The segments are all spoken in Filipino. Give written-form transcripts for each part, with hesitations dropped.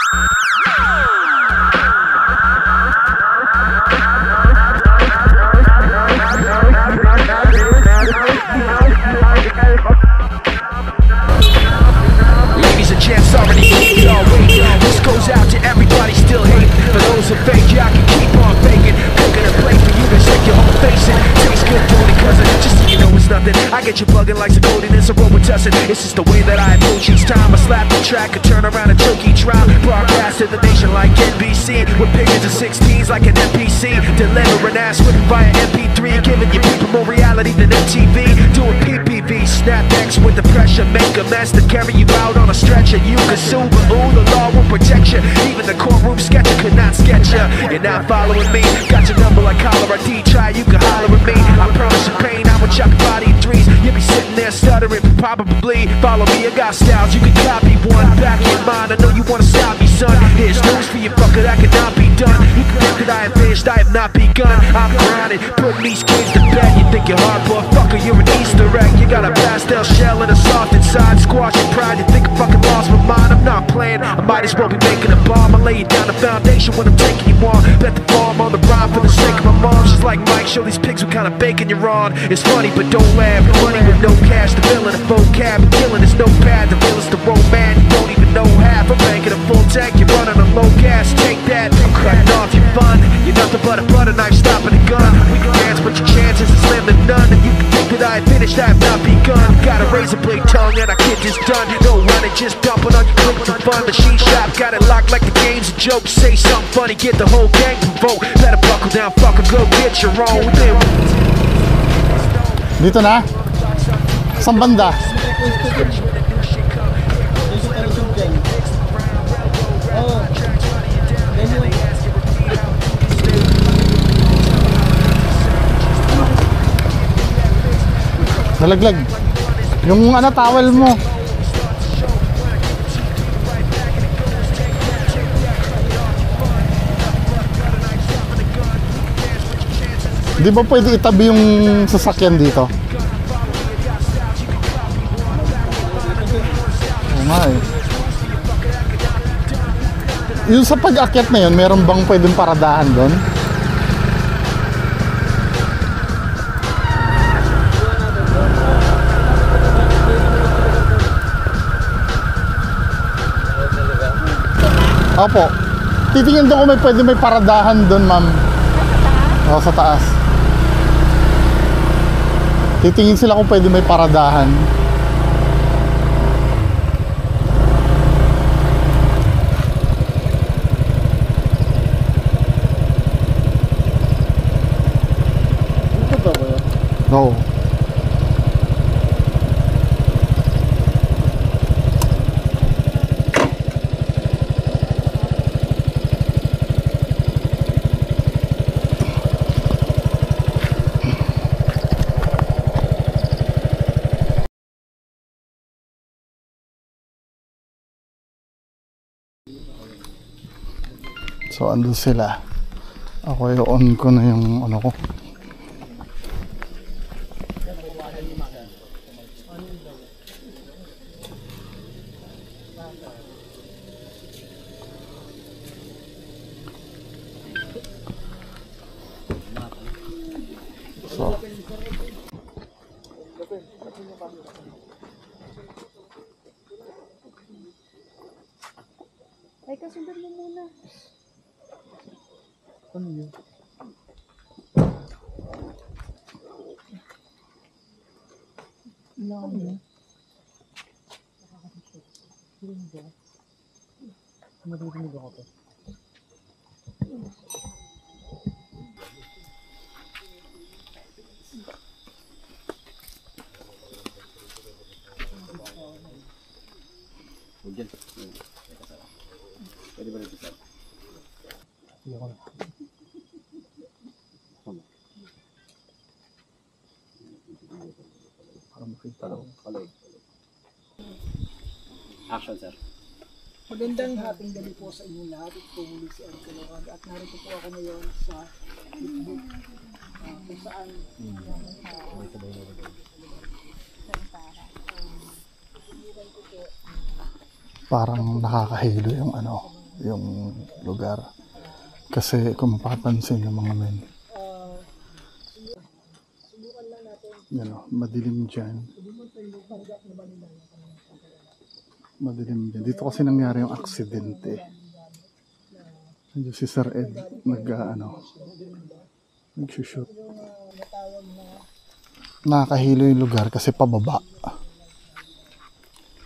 Ladies and gents, already y'all wait. This goes out to everybody still hate. For those who fake, y'all can keep on faking. Cooking a plate for you to stick your whole face in. Tastes good, don't it, cousin? Just so you know it's nothing. I get you bugging like Sakodi and some Robitussin. It's just the way that I approach each time. I slap the track and turn around and choke each round. Broadcast to the nation like NBC. With pictures of 16s like an NPC. Delivering ass whipping via MP3. Giving you people more reality than MTV. Doing PPV. Snap X with the pressure. Make a mess to carry you out on a stretcher. You can sue, but ooh, the law will protect you. Even the courtroom sketcher could not sketch you. You're not following me. Got your number like cholera D. Try, you can holler at me. I promise you pain. I will chuck your body in threes. You'll be sitting there stuttering, probably. Follow me, I got styles. You can copy one. Back in mind, I know you wanna stop me, son. Here's news for you, fucker, that cannot be done. You can think that I have finished, I have not begun. I'm grinding, putting these kids to bed. You think you're hard, but fucker, you're an Easter egg. You got a pastel shell and a soft inside. Squash your pride, you think I fucking lost my mind. I'm not playing, I might as well be making a bomb. I lay you down the foundation when I'm taking you on. Bet the farm on the rhyme for the sake of my mom. She's like, Mike, show these pigs what kind of bacon you're on. It's funny, but don't laugh. Money with no cash, the villain, a vocab. Killing is no pad, the realest, the romance. You don't even know half. I'm banking a full tank, you're running a low gas. Take that, I'm cutting off your fun. You're nothing but a butter knife, stopping a gun. We can dance, but your chances are slim to none. And you can think that I have finished, I have not begun. Got a razor blade tongue and I kid this done. No running, just dumping on your clip for fun. Machine shop, got it locked like the game's a joke. Say something funny, get the whole gang provoked. Better buckle down, fucker, go get your own. Dito na? Saan banda? Nalaglag. Yung ano, towel mo. Di ba pwede itabi yung sasakyan dito? Oo nga eh. Yung sa pag-akyat na yun, meron bang pwedeng paradahan doon? Opo. Titingin doon kung may pwede may paradahan doon, ma'am. O, sa taas. Titingin sila kung pwede may paradahan. No. So andun sila. Ako i-on ko na yung ano ko. So ay kasundan mo muna. ano yun? Ano yun? Maririnig ako to. Pwede ba rin ito? Hindi ako na. Parang makita lang. Action, sir. Magandang hapong gabi po sa inyo lahat. Ito po muli si Eric Calorad at narito po ako ngayon sa Facebook kung saan Parang nakakahilo yung ano. yung lugar. Kasi kung mapapansin yung mga men, yan o, madilim dyan. Madilim dyan. Dito kasi nangyari yung aksidente. Nandiyo si Sir Ed, nagsushoot. Nakakahilo yung lugar kasi pababa.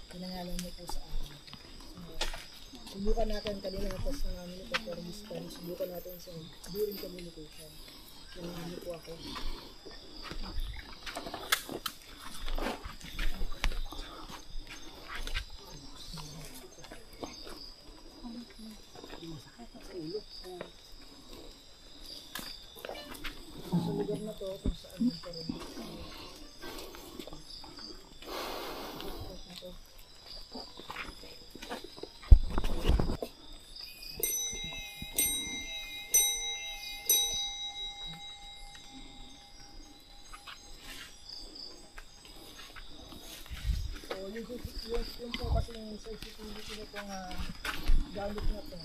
Pinangalan mo po sa akin. Subukan natin kanina test na namin ito for this time. Subukan natin sa during communication. Pinangalan mo po ako. Sa lugar na to kung saan nagkaroon dito. Yung po kasi yung sensitivity na itong gamit na ito.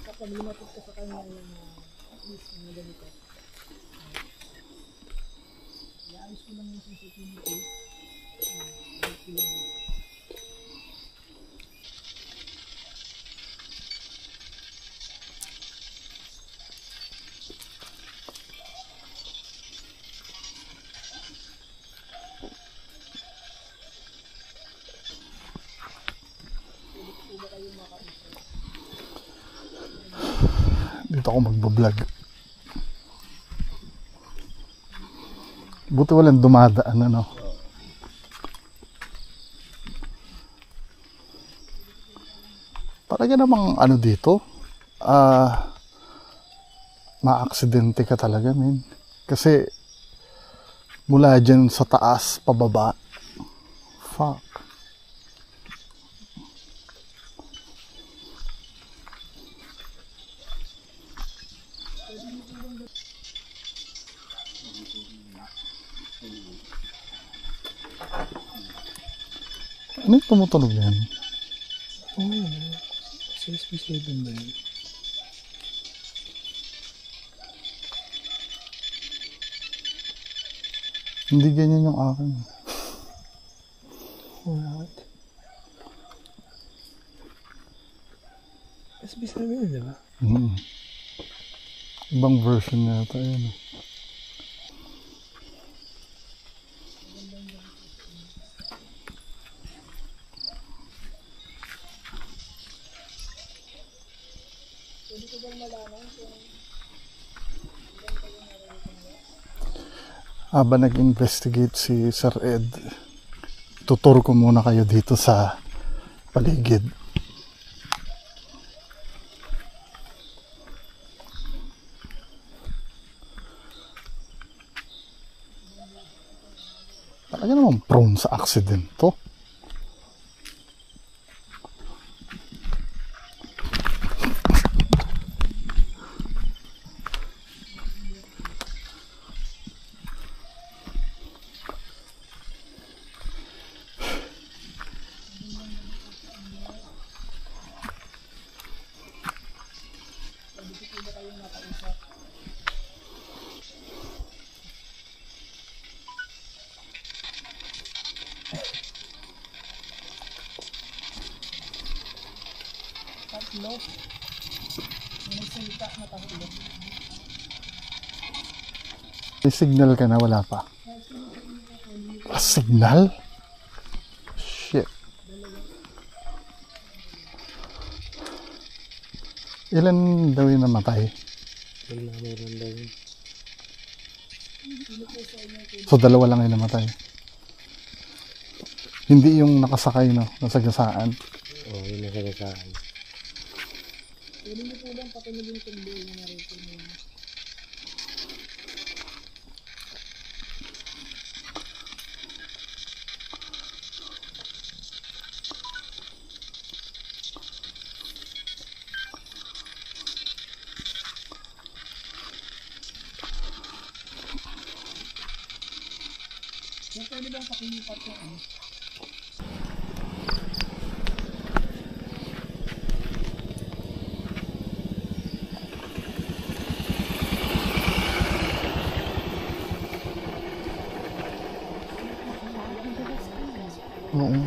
Sa paglimatot ko sa kanya yung list na ganito. Iayos ko lang yung sensitivity. Dito ako magbablog. Buti walang dumadaan, ano. Talaga namang ano dito, ma-aksidente ka talaga, men. Kasi mula dyan sa taas pababa, fuck. Ano yung tumutunog yan? Oo, CSP7 ba yun? Hindi ganyan yung akin. What? SB7 yun, di ba? Ibang version yata yun. Habang nag-investigate si Sir Ed, tutur ko muna kayo dito sa paligid. Talaga naman prone sa accident to. Tatlo. May salita na tatlo. May signal ka na, wala pa. Signal? Shit. Ilan daw yung namatay? So, dalawa lang yung namatay. Hindi yung nakasakay, no? Nasagasaan. Oo, yung nasagasaan. Pwede niyo po lang pakinig yung tuloy na narito niyo. Pwede bang pakilipat yung ano? Oo.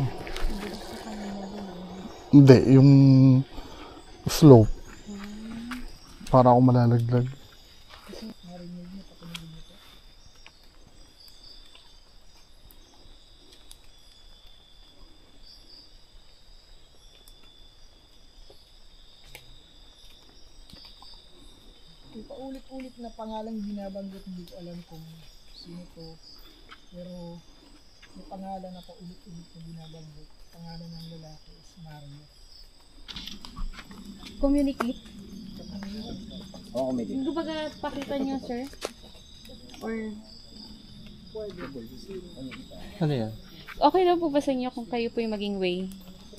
Hindi, yung slope. Para ako malalaglag. Yung paulit-ulit na pangalang binabanggit, hindi ko alam kung sino to. Pero may pangalan na paulit-ulit na binabanggit. Pangalan ng lalaki is Mario. Communicate? Oo, may din. Hindi ba pakita niyo, sir? Or Ano yan? okay lang po ba sa inyo kung kayo po yung maging way?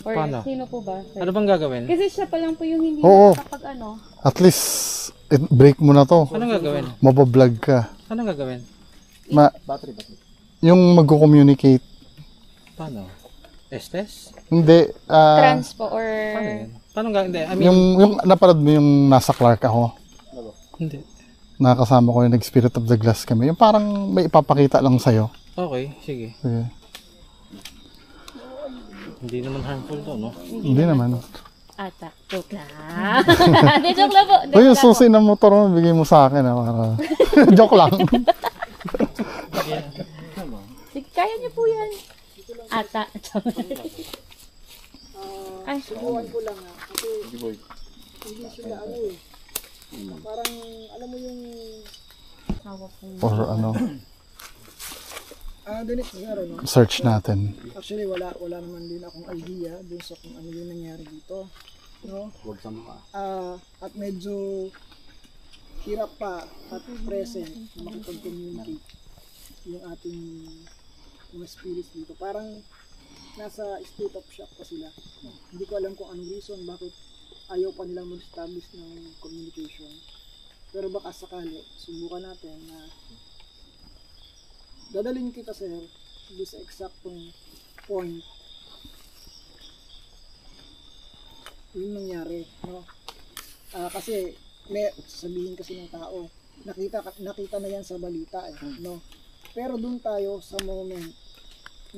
Or Paano? sino po ba, sir? Ano bang gagawin? Kasi siya pa lang po yung hindi Oo. nakakapag ano. At least, break mo na to. Anong gagawin? Mabablog ka. Anong gagawin? Battery. Yung magko-communicate. Paano? Estes? Hindi. Trans po or... Paano yan? Paano hindi? I mean, Yung napanood mo yung nasa Clark ako. hindi. Nakasama ko yung nag-Spirit of the Glass kami. Yung parang may ipapakita lang sa'yo. Okay, sige. Sige. Hindi naman harmful to, no? Hindi naman. Ata. Joke lang. Hindi, joke lang po. Uy, yung susi ng motor mo, bigay mo sa akin. Para... Joke lang. Sige, kaya niyo po yan. Ata. Ay, Subuhan ko lang ha. Kasi hindi sila ano eh. Parang alam mo yung tawa po. Or ano, ganito nangyari no. search natin. Actually wala naman din akong idea dun sa kung ano yung nangyari dito. No? Huwag sa mukha. At medyo hirap pa at present na makipag-communicate yung ating mga spirits dito. Parang nasa state of shock pa sila. Hindi ko alam kung anong reason bakit ayaw pa nilang mag-establish ng communication. Pero baka sakali, subukan natin na dadalhin kita sir doon sa eksaktong point yung nangyari, no? Kasi may sabihin kasi ng tao, nakita na yan sa balita eh, no? Pero doon tayo sa moment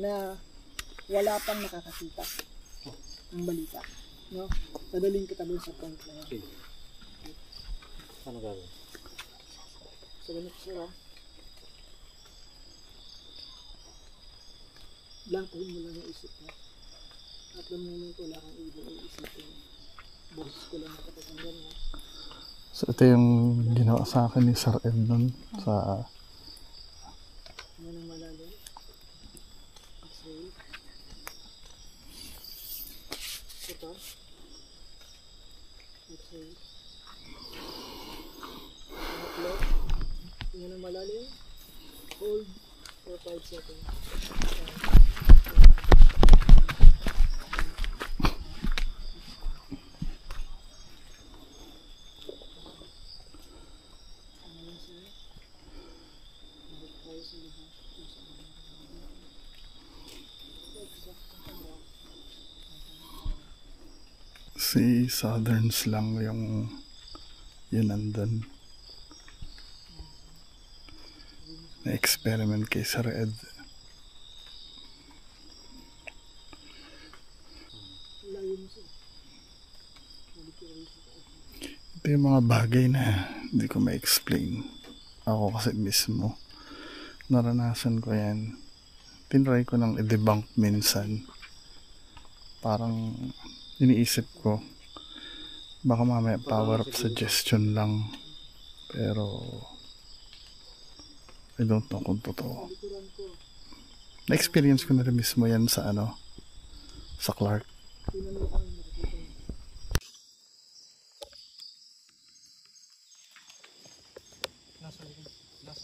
na wala pang nakakakita ng balita, no? Dadalhin kita doon sa point na yan. Ano gagawin? So ganito sir blankohin mo lang yung isip mo. At the moment wala kang ibang iisipin. Boses ko lang nakapasanggan mo. So ito yung ginawa sa akin ni Sir Ed nun sa Ano nang malalim. Exhale. Ito. Exhale. Pangatlo. Tingnan nang malalim. Hold for 5 seconds. si Southerns lang yung yun nandun. Na-experiment kay Sir Ed. Ito yung mga bagay na hindi ko ma-explain. Ako kasi mismo naranasan ko yan. Tinry ko nang i-debunk minsan. Parang iniisip ko baka mamaya power of suggestion lang, pero I don't know kung totoo. Na-experience ko na rin mismo yan sa sa Clark. Nasa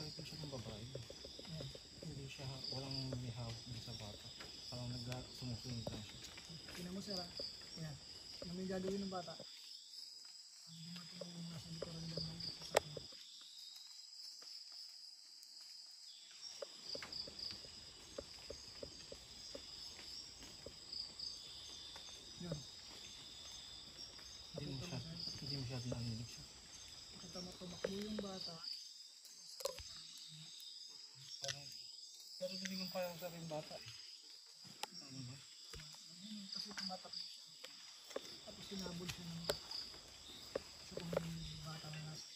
likod siya ng babae. Hindi siya, walang may hawak sa bata. Parang sumusunod lang siya. Tingnan mo sir Yan. Ano may gagawin ng bata? Ang dumating yung nasa likuran lang ng sasakyan. Yun. Hindi masyado nanilig siya. Nakita mo tumakbo yung bata. Pero hindi mo parang sa akin bata eh. Ano ba? Kasi tumatakbo siya. Tapos sinabol siya ng isa pang bata na nasa.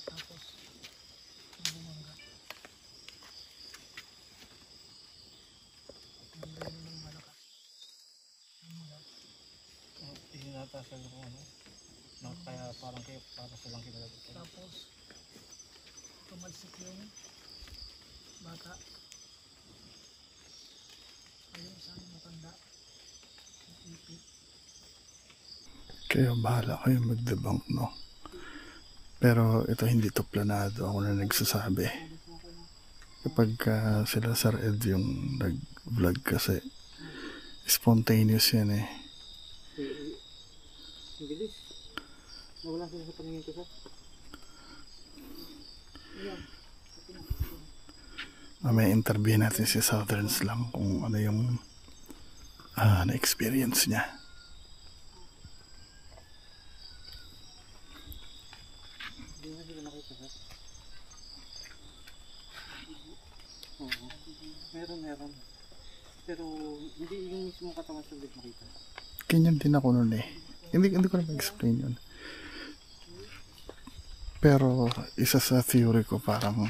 Tapos bumangga. Hindi naman malakas. Isinatasan ko ano. Kaya parang kayo, para silang kinalagay. Tapos tumalsik yung bata. Ayun isang matanda. Ipit. Kaya bahala kayo mag-debunk, no? Pero ito hindi to planado. Ako na nagsasabi. Kapag sila Sir Ed yung nag-vlog kasi spontaneous yan eh. Ang bilis. Nawala sila sa paningin ko, sir. May interview natin si Southerns lang kung ano yung na-experience niya. Hindi na sila nakita, sir. Oo. Meron. Pero hindi yung mismo katawan sa ulit makita. Ganyan din ako nun eh. Hindi ko na ma-explain yun. Pero isa sa theory ko parang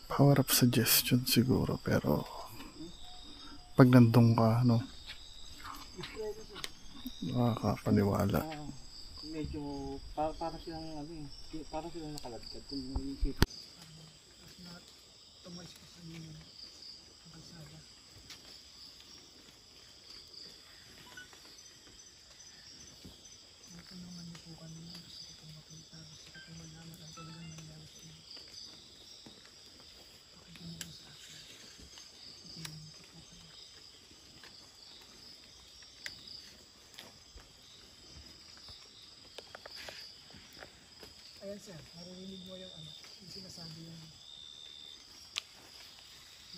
power of suggestion siguro. Pero pag nandun ka, no, nakakapaniwala. Medyo para silang ano eh. Para silang nakalagkad kung iisip. Tapos na tumalsik sa gilid. Sa kalsada. Ito naman niyo po kanina. Gusto ko pong makita. Gusto ko pong malaman ang talagang nangyari sa inyo. Pakita niyo po sa akin. Tingnan niyo po kayo. Ayan sir, maririnig mo yung ano, yung sinasabi yung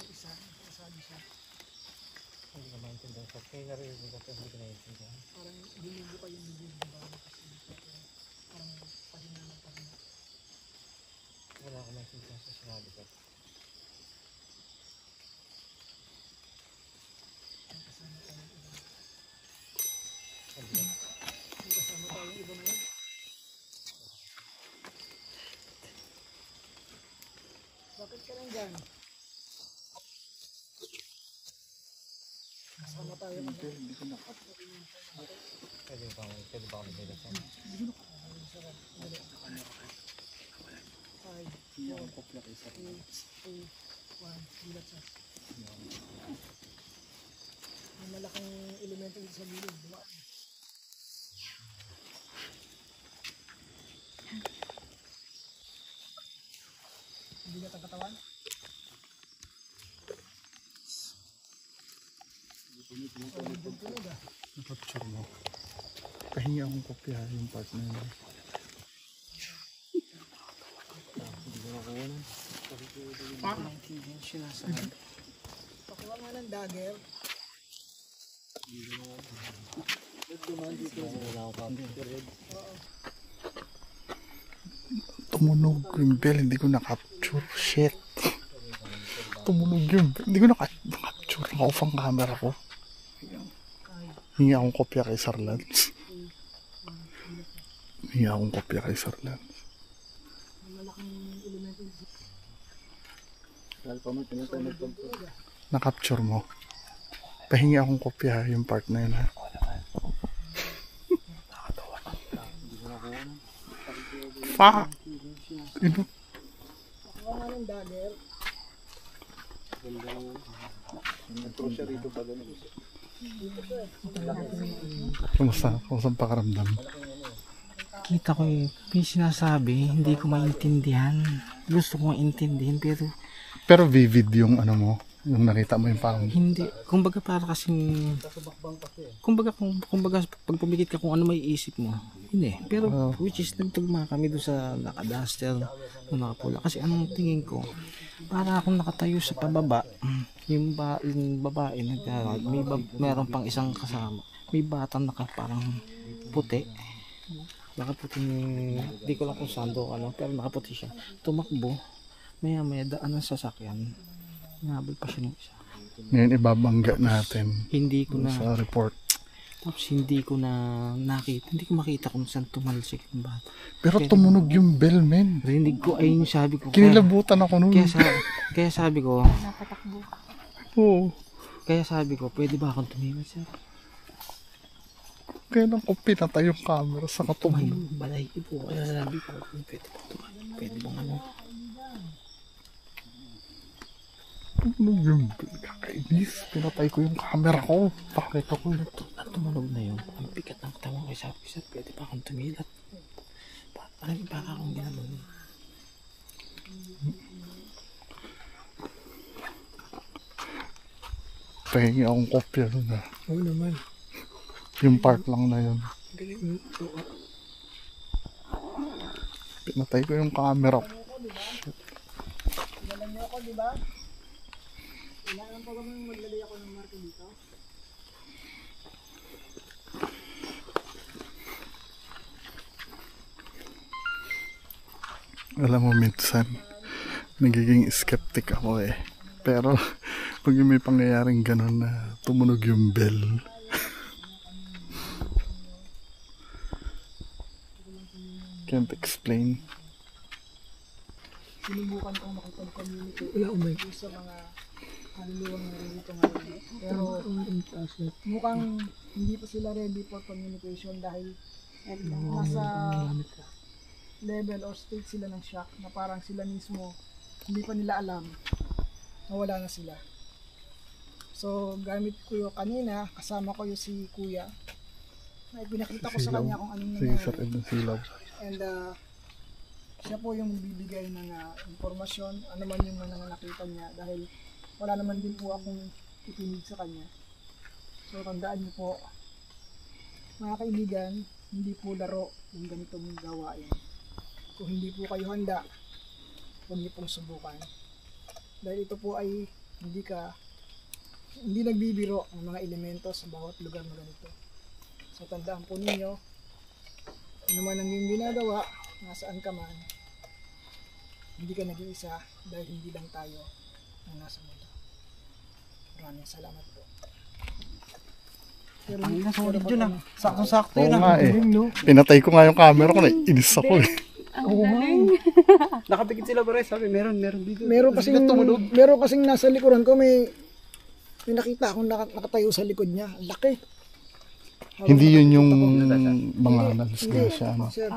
isa, sinasabi siya. Hindi ko maintindihan. Sa kaya narinig ko, hindi ko maintindihan. Parang hinigo pa yung bibig, di ba? Kasi parang pahina ng pahina. Wala ko maintindihan sa sinabi ko. May kasama tayong iba. Sabi ko, May kasama tayong iba na yun. Bakit ka lang dyan? Kasama tayo mag pwede ba kami dito sa 5, 4, 3, 2, 1, bilat siya. May malaking elemento dito sa gilid, di ba? Bigat ang katawan? Tunog ah. Capture mo. Pahingi akong kopya yung part na yun. Pakuha nga ng dagger. Tumunog yung bell, hindi ko na-capture. Shit. Tumunog yung bell, hindi ko na-capture. Naka-off ang camera ko. Hingi akong kopya kay Sir Lance. Hingi akong kopya kay Sir Lance. May malaking elemento dito. Na-capture mo. Pahingi akong kopya yung part na yun ha. Fuck! Ino? Pakuha nga ng dagger. Kumusta? Kumusta ang pakaramdam? kita ko eh, may sinasabi, hindi ko maintindihan. Gusto ko maintindihan pero vivid yung ano mo, yung nakita mo yung parang hindi. Kumbaga para kasing kumbaga pag pumikit ka kung ano may isip mo. Hindi. Pero which is nagtugma kami doon sa naka-duster na nakapula. Kasi anong tingin ko, para akong nakatayo sa pababa, yung babae meron pang isang kasama. May batang parang puti. Nakaputi, di ko lang kung saan doon ano, pero nakaputi siya. Tumakbo, maya daan ng sasakyan. Nabal pa siya ng isa. Ngayon ibabangga natin Hindi ko na, sa report. tapos hindi ko makita kung saan tumalsik yung bata. Pero tumunog yung bell, men. Rinig ko, ayun yung sabi ko. Kinilabutan ako nun. Kaya sabi ko, Oo. kaya sabi ko, pwede ba akong tumingin, sir? Kaya lang ko pinatay yung camera sa katumunog. Balay ko po, kaya sabi ko, pwede ba tumingin? Pwede bang ano? Tumunog yung bell. Kakainis. Pinatay ko yung camera ko. Bakit ako? Tumunog na yun. Ang bigat ng katawan ko, sabi ko, sir, pwede ba akong tumingin? Parang baka akong ginanon. Pahingi akong kopya nun ah. Oo naman. Yung part lang na yun. Galing mo. Pinatay ko yung camera ko. Alam niyo ako, di ba? Kailangan pa kami maglalagay ako ng marka dito. Alam mo, minsan nagiging skeptic ako eh. Pero pag yung may pangyayaring ganun na tumunog yung bell, can't explain. Sinubukan kong makipag-communicate sa mga kaluluwang narito ngayon. Pero mukhang hindi pa sila ready for communication dahil nasa level or state sila ng shock na parang sila mismo hindi pa nila alam na wala na sila. So gamit ko yung kanina, kasama ko yung si Kuya. Ay, pinakita ko sa kanya kung anong Sige, sir, nangyari. Edwin Silaw. And siya po yung bibigay ng impormasyon, ano man yung mga nakita niya dahil wala naman din po akong ipinig sa kanya. So tandaan niyo po, mga kaibigan, hindi po laro yung ganitong gawain. Kung hindi po kayo handa, huwag niyo pong subukan. Dahil ito po ay hindi nagbibiro ang mga elemento sa bawat lugar na ganito. So tandaan po ninyo, ano man ang iyong ginagawa, nasaan ka man, hindi ka nag-iisa dahil hindi lang tayo ang nasa mundo. Maraming salamat po. Pero Solid yun ah. Sakto-sakto Oo yun nga ah. eh. Pinatay ko nga yung camera ko na inis ako eh. Nakapikit sila pare, sabi meron dito. meron kasing nasa likuran ko, may nakita akong nakatayo sa likod niya. Ang laki. Hindi yun yung mga nag-disgrasya. Ano? Sir,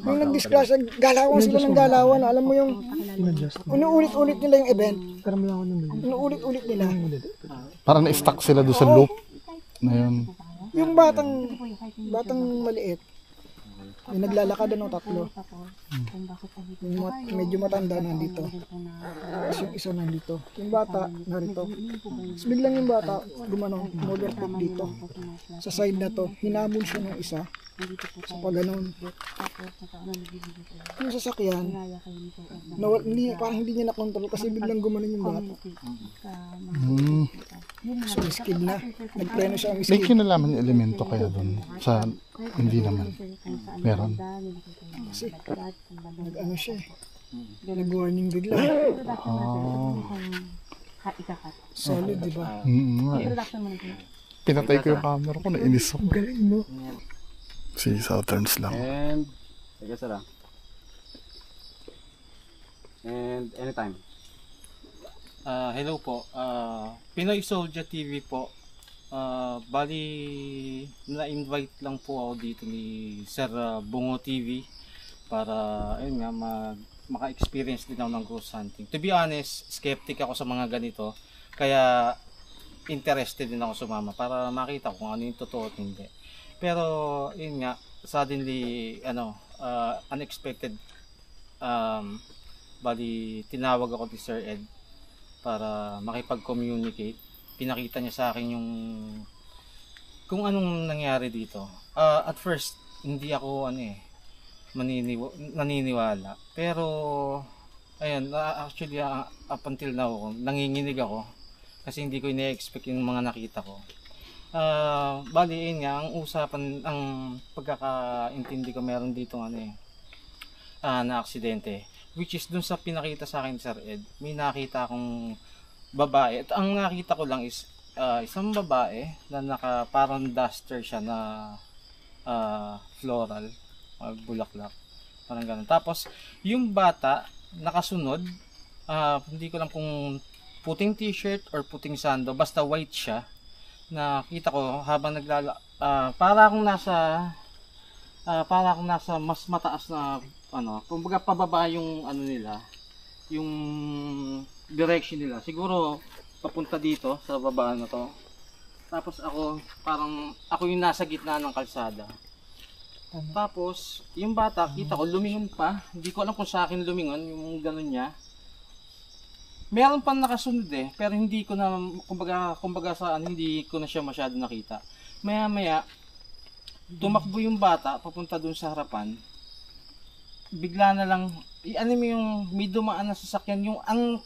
yung nag-disgrasya, galawan sila ng galawan. Alam mo yung inuulit-ulit nila yung event. Inuulit-ulit nila. Parang na-stuck sila doon sa loop na yun. Yung batang maliit, may naglalakad ng tatlo. Yung medyo matanda nandito. Tapos yung isa nandito. Yung bata narito. Tapos biglang yung bata gumanong overtake dito. Sa side na to, hinabol siya ng isa. Sa pagganon. Yung sasakyan, parang hindi niya nakontrol kasi biglang gumanon yung bata. So skid na. Nagpreno siya ang May skid. kinalaman yung elemento kaya doon sa hindi naman. Meron. Kasi nag-ano siya eh. Nag-warning bigla. Solid, di ba? Pinatay ko yung camera ko na inis ako. Galing mo. Si Southerns lang. And, teka sila. And, anytime. Hello po. Pinoy Soldier TV po. Bali, na-invite lang po ako dito ni Sir Bungo TV para ayun nga maka-experience din ako ng ghost hunting. To be honest, skeptic ako sa mga ganito. Kaya interested din ako sumama para makita kung ano yung totoo at hindi. Pero yun nga, suddenly unexpected bali tinawag ako ni Sir Ed para makipag-communicate. Pinakita niya sa akin yung kung anong nangyari dito. At first hindi ako naniniwala. Pero ayun, actually up until now nanginginig ako kasi hindi ko ina-expect yung mga nakita ko. Bali yun nga, ang usapan, ang pagkakaintindi ko meron dito na aksidente, which is dun sa pinakita sa akin Sir Ed, may nakita akong babae. At ang nakita ko lang is isang babae na parang duster siya na floral, bulaklak. Parang ganun. Tapos, yung bata, nakasunod, hindi ko lang kung puting t-shirt or puting sando, basta white siya. Nakita ko habang para akong nasa mas mataas na kumbaga pababa yung nila, yung direction nila. Siguro papunta dito sa babaan na to. Tapos ako yung nasa gitna ng kalsada. Tapos yung bata, kita ko lumingon pa. Hindi ko alam kung sa akin lumingon yung ganun niya. Meron pang nakasunod pero hindi ko na kumbaga hindi ko na siya masyado nakita. Maya tumakbo yung bata papunta dun sa harapan. Bigla na lang yung may dumaan na sasakyan, yung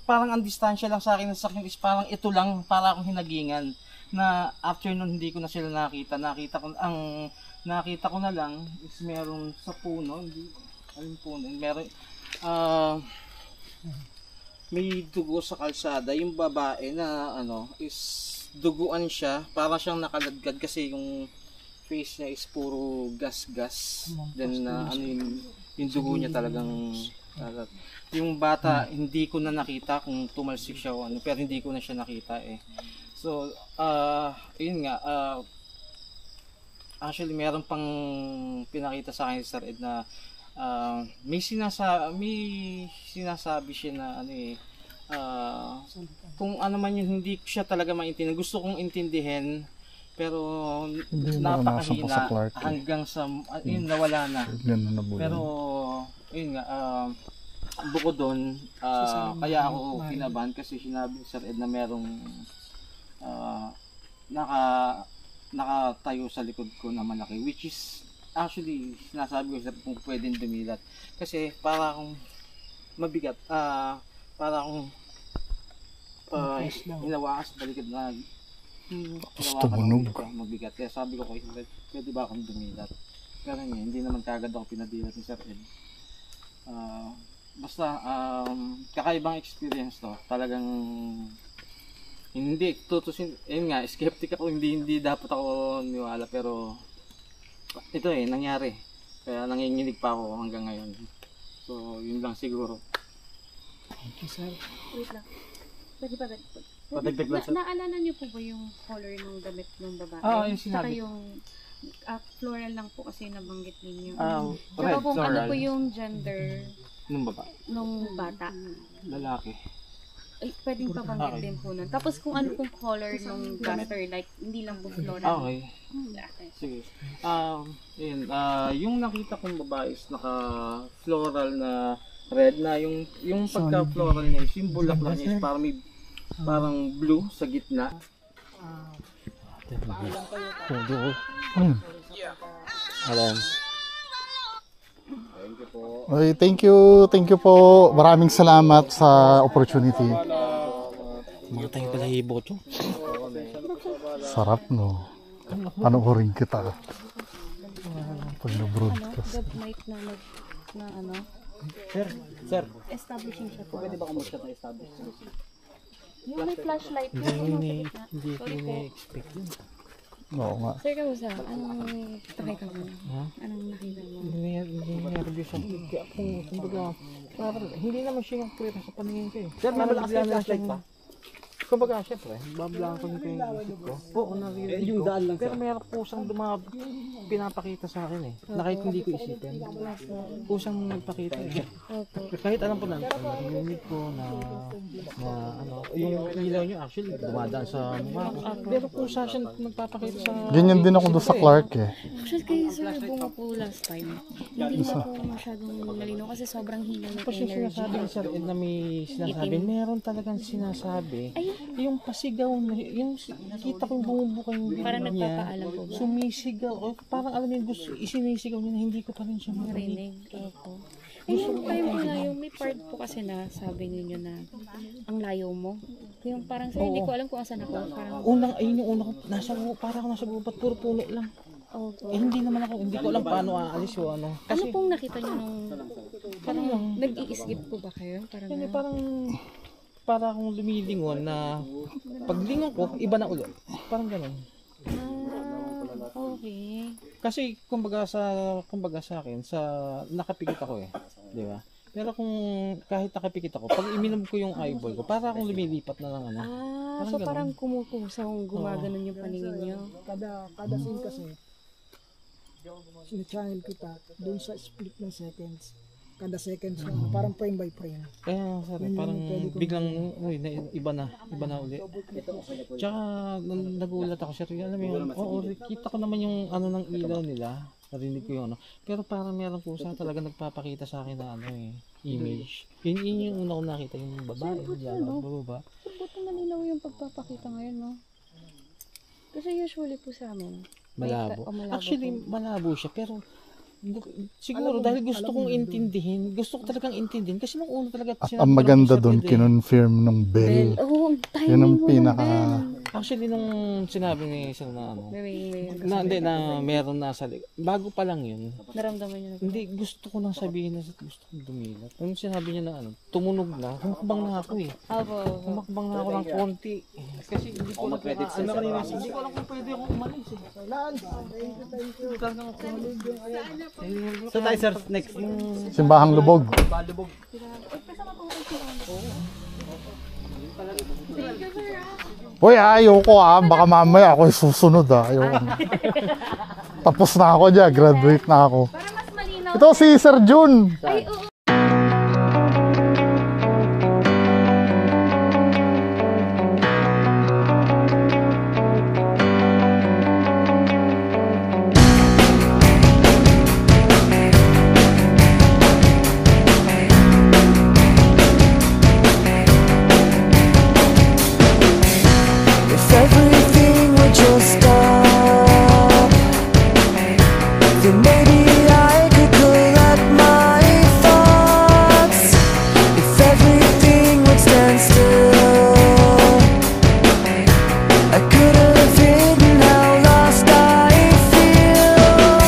parang ang distansya lang sa akin ng sasakyan is parang ito lang, para akong hinagingan na after nun hindi ko na sila nakita. Nakita ko na lang is meron sa puno, meron may dugo sa kalsada. Yung babae na is duguan siya, para siyang nakaladkad kasi yung face niya is puro gas-gas. Then yung dugo niya talagang yung bata hindi ko na nakita kung tumalsik siya o pero hindi ko na siya nakita So yun nga, actually meron pang pinakita sa akin si Sir Ed na may sinasabi siya na kung ano man yun, hindi ko siya talaga maintindihan. Gusto kong intindihin pero napakahina hanggang sa yun, nawala na. Pero yun nga, bukod doon, kaya ako kinabahan kasi sinabi ni Sir Ed na merong nakatayo sa likod ko na malaki, which is actually sinasabi ko sa kung pwedeng dumilat kasi para akong mabigat, para akong hinawakan sa balikat na mabigat. Kaya sabi ko kay Sir Ed, pwede ba akong dumilat? Pero hindi naman kagad ako pinadilat ni Sir Ed. Basta kakaibang experience to. Talagang hindi tutusin, yun nga, skeptic ako, hindi dapat ako niwala, pero ito nangyari. Kaya nanginginig pa ako hanggang ngayon. So yun lang siguro. Okay, sir. Wait lang. Pwede ba? Patagdag lang, sir. Naalala niyo po ba yung color ng damit ng babae? Yung sinabi. Saka yung floral lang po kasi nabanggit ninyo. Red Saka kung ano floral. po yung gender Nung baba? nung bata. Lalaki. Ay, pwedeng pabanggit din po nun. Tapos kung ano pong color nung duster, like hindi lang po floral. Okay. Sige. Yun, yung nakita kong babae is naka-floral na red na yung pagka-floral niya is yung bulaklak niya is parang blue sa gitna. Alam. Okay, thank you po. Maraming salamat sa opportunity. Mga tayong balahibo to. Sarap, no? Panoorin kita pag na-broadcast. Mic na ano, Sir, establishing siya po. pwede ba kumusya na establish? Yung may flashlight. Hindi ko na-expect yun. Oo nga. Sir, kamusta? Anong nakita mo? Anong nakita mo? Hindi nervous ako. Kaya kumbaga, parang hindi naman siya yung clear sa paningin ko Sir, may malakas na flashlight pa? Kumbaga, syempre, bablankan ko yung isip ko. Oo, narinig Yung ko. daan lang, Pero sir. mayroon pusang pinapakita sa akin na kahit hindi ko isipin. Pusang nagpakita Kahit alam ko na, narinig ko na yung ilaw nyo actually dumadaan sa mukha ko. Pero pusa siya nagpapakita sa... Ganyan din ako doon sa Clark Actually, kayo sir, bunga po last time. Hindi na po masyadong malinaw kasi sobrang hina ng Tapos yung energy. sinasabi ni Sir Ed na may sinasabi, meron talagang sinasabi. Yung pasigaw na, yung nakita ko yung bumubuka yung Parang bibig niya, nagpapaalam po ba? sumisigaw, o parang alam mo yung gusto, isinisigaw niya na hindi ko pa rin siya marinig. Marinig. Opo. Yung kayo po na, yung may part po kasi na sabi ninyo na ang layo mo. Yung parang sir, hindi ko alam kung asan ako. Parang, Ayun yung una ko, parang ako nasa gubat, puro puno lang. opo. Hindi ko alam paano aalis o ano. Ano pong nakita nyo nung, parang nag-iisgip po ba kayo? Parang, Parang para akong lumilingon na paglingon ko, iba na ulit. Parang ganun. Okay. Kasi kumbaga sa akin, sa nakapikit ako eh, di ba? Pero kung kahit nakapikit ako, pag iminom ko yung eyeball ko, para akong lumilipat na lang ano. So parang kumukusang gumaganon yung paningin nyo. Kada scene kasi, sinachannel kita doon sa split ng seconds. Kada seconds na, parang frame by frame. Kaya parang biglang, uy, iba na uli. Tsaka nagulat ako siya, alam mo yun, kita ko naman yung ano ng ilaw nila, narinig ko yung ano. Pero parang meron po sa talaga nagpapakita sa akin na ano image. Yun yung una ko nakita, yung babae, bababa. Buti malinaw yung pagpapakita ngayon, no? Kasi usually po sa amin, Malabo. malabo Actually, malabo siya, pero siguro dahil gusto kong intindihin, gusto ko talagang intindihin kasi nung una talaga At ang maganda doon, kinonfirm ng Bell. Ang timing Yun ang mo pinaka... Actually, nung sinabi ni Sir na ano, Hindi, na meron nasa bago pa lang yun, naramdaman niyo na. hindi, gusto ko nang sabihin na gusto kong dumilat. Nung sinabi niya na ano, tumunog na, humakbang na ako eh. Humakbang na ako ng konti. Kasi hindi ko alam hindi ko alam kung pwede akong umalis eh. Talagang ako So tayo sir, next. Simbahang Lubog. Uy, ayoko baka mamaya ako susunod ayoko. Tapos na ako dyan, graduate na ako. Para mas malinaw. Ito si Sir Jun. Ay, oo. Then maybe I could collect my thoughts. If everything would stand still, I could have hidden how lost I feel.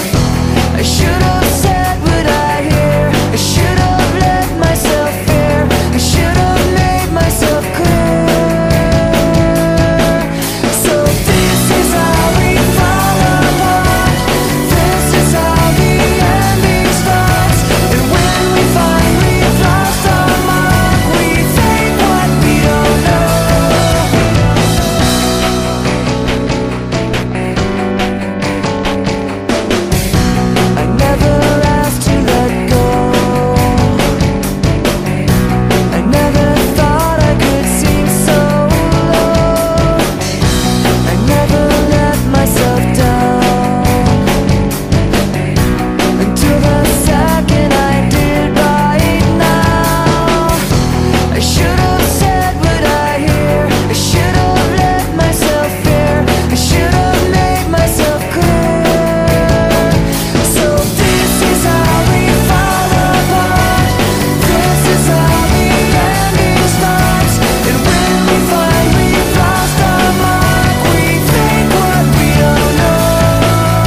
I should have said what I hear. I should have let myself fear. I should have made myself clear. So this is how we fall apart. This is how the ending starts. And when we find we've lost our mark, we fake what we don't know. I never asked to let go. I never thought I could seem so low. I never let myself down until the second I did right now. I should have said what I hear. I should have let myself fear. I should have made myself clear. So this is how we fall apart. This is how the ending starts. And when we find we've lost our mark, we think what we don't know.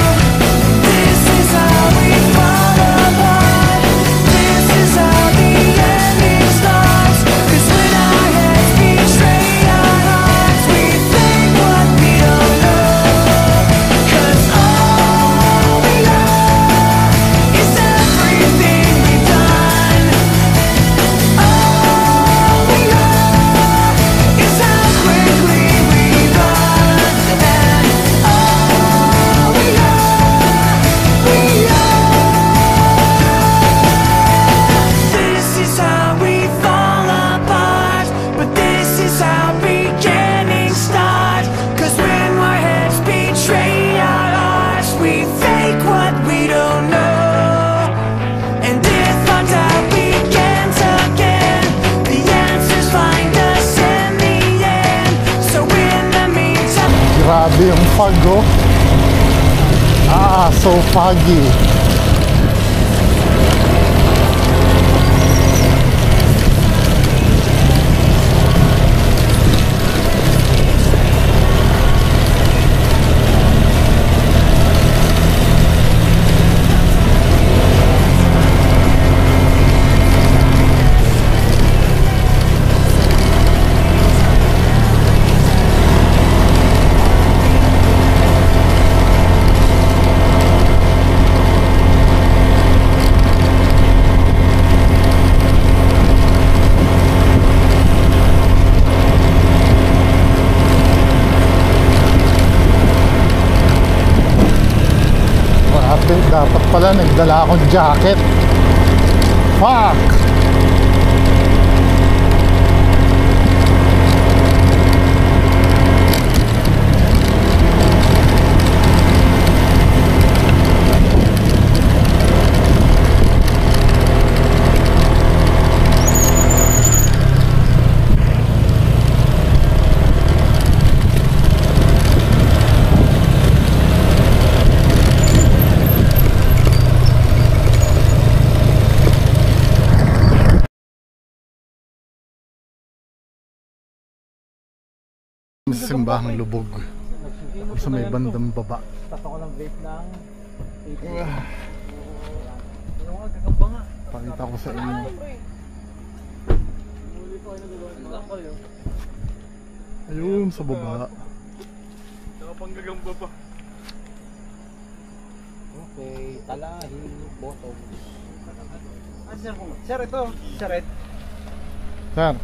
This is how we fall apart. This is how the ending starts. 'Cause when our heads betray our hearts, we think what we don't know. 'Cause all we know is everything we've done. All we know is how quickly we run. And all we know. This is how we fall apart, but this is how beginnings start. 'Cause when our heads betray our hearts, we fake what we don't know. And if our doubt begins again, the answers find us in the end. So in the meantime, Grabe yung fog so foggy. pala, nagdala akong jacket. Fuck! Simbahang Lubog sa may bandang baba. Pakita ko sa inyo. Ayun sa baba. Okay, talahi, bottom. Sir, ito. Charet. Sir,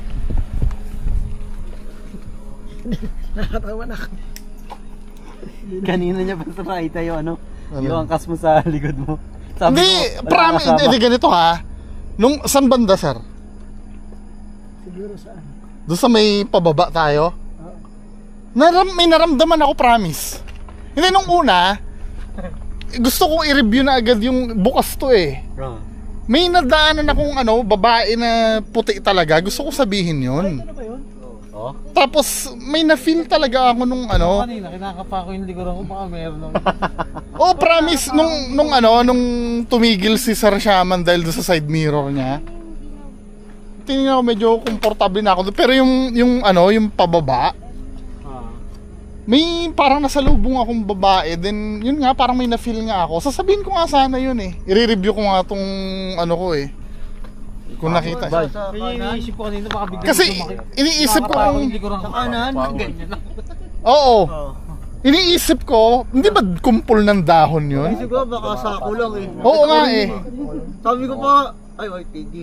Nakatawa na ako. Kanina niya pa sa nakita yung ano? Ano? Yung angkas mo sa likod mo. Sabi hindi, ko, wala promise, kasama. hindi ganito ha. Nung saan banda, sir? Siguro saan? Doon sa may pababa tayo? May naramdaman ako, promise. Hindi, nung una, gusto kong i-review na agad yung bukas to eh. Bro. May nadaanan akong babae na puti talaga. Gusto ko sabihin yun. Ano ba yun? Oh? Tapos may na-feel talaga ako nung Kanina, kinakapa ko yung likuran ko, baka meron lang. Oh, promise nung tumigil si Sir Shaman dahil doon sa side mirror niya. Tingnan ko medyo komportable na ako doon. Pero yung pababa, may parang nasalubong akong babae. Then yun nga, parang may na-feel nga ako. Sasabihin ko nga sana yun eh. I-review ko nga tong ko eh. Kung nakita. Iniisip ko kanina, baka biglang Kasi iniisip ko nakakapa ko kung yung likuran ko. Kanan. Ganyan lang. oo. Iniisip ko, hindi ba kumpul ng dahon yun? Siguro baka sako lang eh. Oo nga eh. Sabi ko pa, ay, YTD.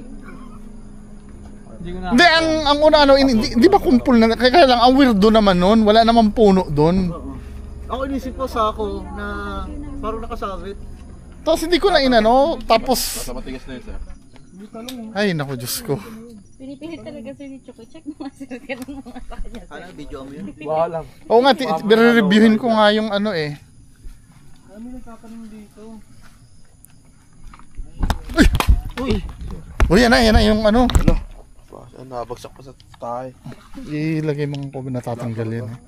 Hindi ko na. Hindi, ang una hindi ba kumpul na, kaya lang, ang weirdo naman nun, wala namang puno dun. Ako inisip ko sako na parang nakasabit. Tapos hindi ko na tapos... Ay, naku, Diyos ko. Pinipilit talaga sir ni Choco. Check mo nga sir ka ng mga sa kanya. Ano, video mo yun? Oo nga, reviewin ko nga yung eh. Kami nagtatanong dito. Uy, yan na yung Nabagsak pa sa tayo. ilagay mo ko natatanggal yan eh.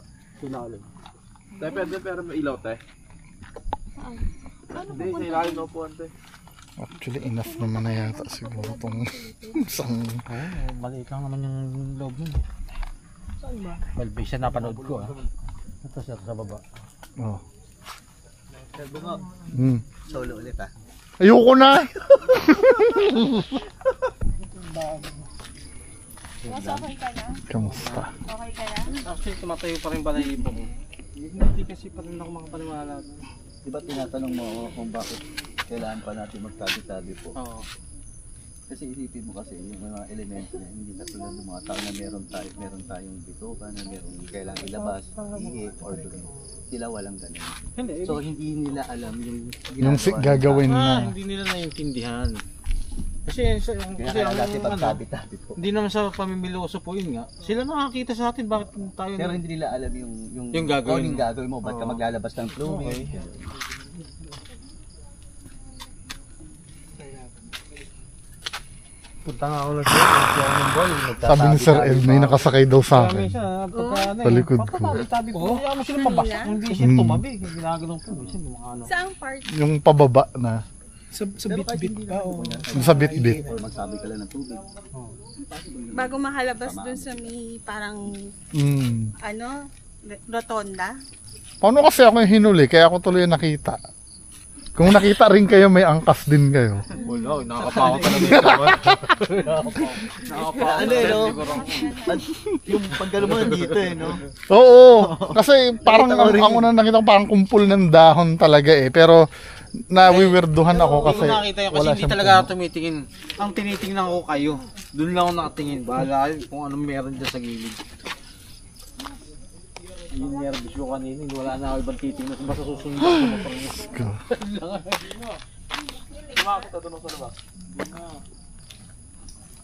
Ilalim. Tayo pwede pero may ilaw tayo. Hindi, sa ilalim na po ante. Actually, enough naman na yata siguro itong isang... Maliit lang naman yung loob nun. Saan ba? Well, based na napanood ko Ito siya sa baba. Oh. Sabi ko, solo ulit ah. Ayoko na! Mas okay ka na? Kamusta? Okay ka na? Actually, tumatayo pa rin balahibo ko. Hindi kasi pa rin ako makapaniwala. Di ba tinatanong mo ako kung bakit kailangan pa natin magtabi-tabi po? Oo. Kasi isipin mo kasi yung mga elemento na hindi katulad ng mga tao na meron tayong bituka na meron kailangan ilabas, ihi, or dumi. Sila walang ganun. So hindi nila alam yung Gagawin Hindi nila naiintindihan. Kasi kaya dati pagtabi-tabi po. hindi naman sa pamimiloso po yun nga. Sila nakakita sa atin bakit tayo Pero hindi nila alam yung gagawin. yung gagawin mo, ba't ka maglalabas ng plumage. Punta nga ako ng ball. Sabi ni Sir Ed, may nakasakay daw sa akin. Sa likod ko. Tabi ko. Kaya mo sila pabasa. Hindi siya tumabi. Ginagano'n po. Saan part? Yung pababa na. Sa bit-bit pa o? Sa bit-bit. Or magsabi ka lang ng tubig. Bago makalabas dun sa may parang rotonda. Paano kasi ako yung hinuli? Kaya ako tuloy nakita. Kung nakita rin kayo, may angkas din kayo. Wala, nakakapako talaga. Ano eh, no? Yung pagkano mo nandito eh, no? Oo, kasi parang ang unang nakita ko parang kumpul ng dahon talaga eh. Pero nawiwirduhan ako kasi nakita yun kasi wala hindi siyang talaga ako tumitingin. Ang tinitingnan ko kayo. Doon lang ako nakatingin. Bahala kayo kung anong meron dyan sa gilid. Yung nervous ko kanina, wala na ako ibang titingnan. Basta susunod ako. Lumakita doon sa labas.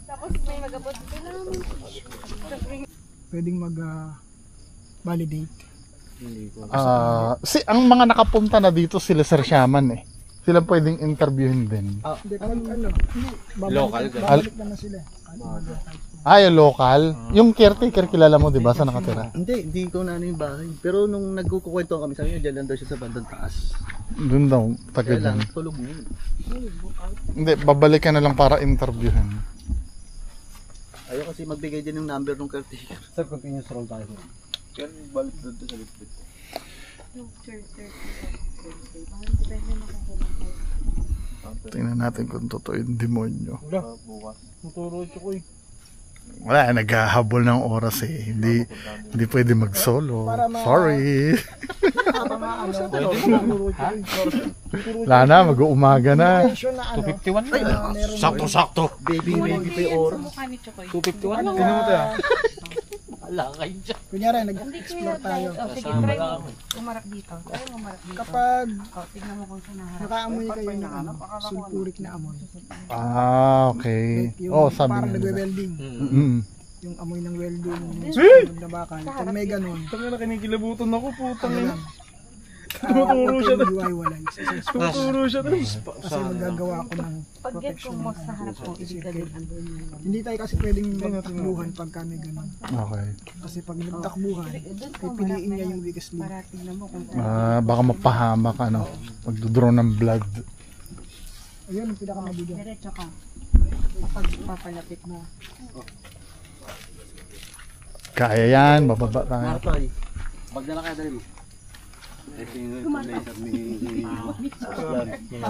Tapos may mag-abot. Pwedeng validate. Ang mga nakapunta na dito sila Sir Shaman eh. Sila pwedeng interviewin din. Hindi, pag babalik na sila. Yung local. Yung caretaker kilala mo, di ba? Saan nakatira? Hindi ko na ano yung bahay. Pero nung nagkukwento kami sa kanya, dyan lang daw siya sa bandang taas. Doon daw, Kaya tagal lang, lang. tulog na yun. Hindi, babalik ka na lang para interviewin. Ayaw kasi magbigay din yung number ng caretaker. Sir, continuous roll tayo. Kaya balik doon sa litbit. Tingnan natin kung totoo yung demonyo. Bukas. Wala, naghahabol ng oras eh. Hindi pwede mag-solo. Sorry. Wala na, mag-uumaga na. 251 na. Sakto. Baby pa yung oras. 251 na. Tingnan mo tayo. Kunyari, nag-explore tayo. Sige, try mo. Umarap dito. Try mo umarap dito. Kapag Tignan mo kung saan naharap. nakaamoy kayo ng sulfuric na amoy. Okay. Yung Sabi parang nila. nagwe-welding. Yung amoy ng welding, yung sunog na bakal. Pag may ganun, Tangina, kinikilabutan ako, putang ina. tumuturo siya doon. Iwalay. Tumuturo siya doon. Kasi magagawa ko ng Pag get kung mo sa harap mo, iligalig ang hindi tayo kasi pwedeng magtakbuhan pagka may ganun. Okay. Kasi pag nagtakbuhan, pipiliin niya yung weakest link. para tingnan mo kung Baka mapahamak ano. Magdodraw ng blood. Ayun, yung pinakamabigat. diretso ka. Kapag papalapit mo. Kaya yan, bababa tayo. Martoy, magdala kaya dali mo. Ito yung laser ni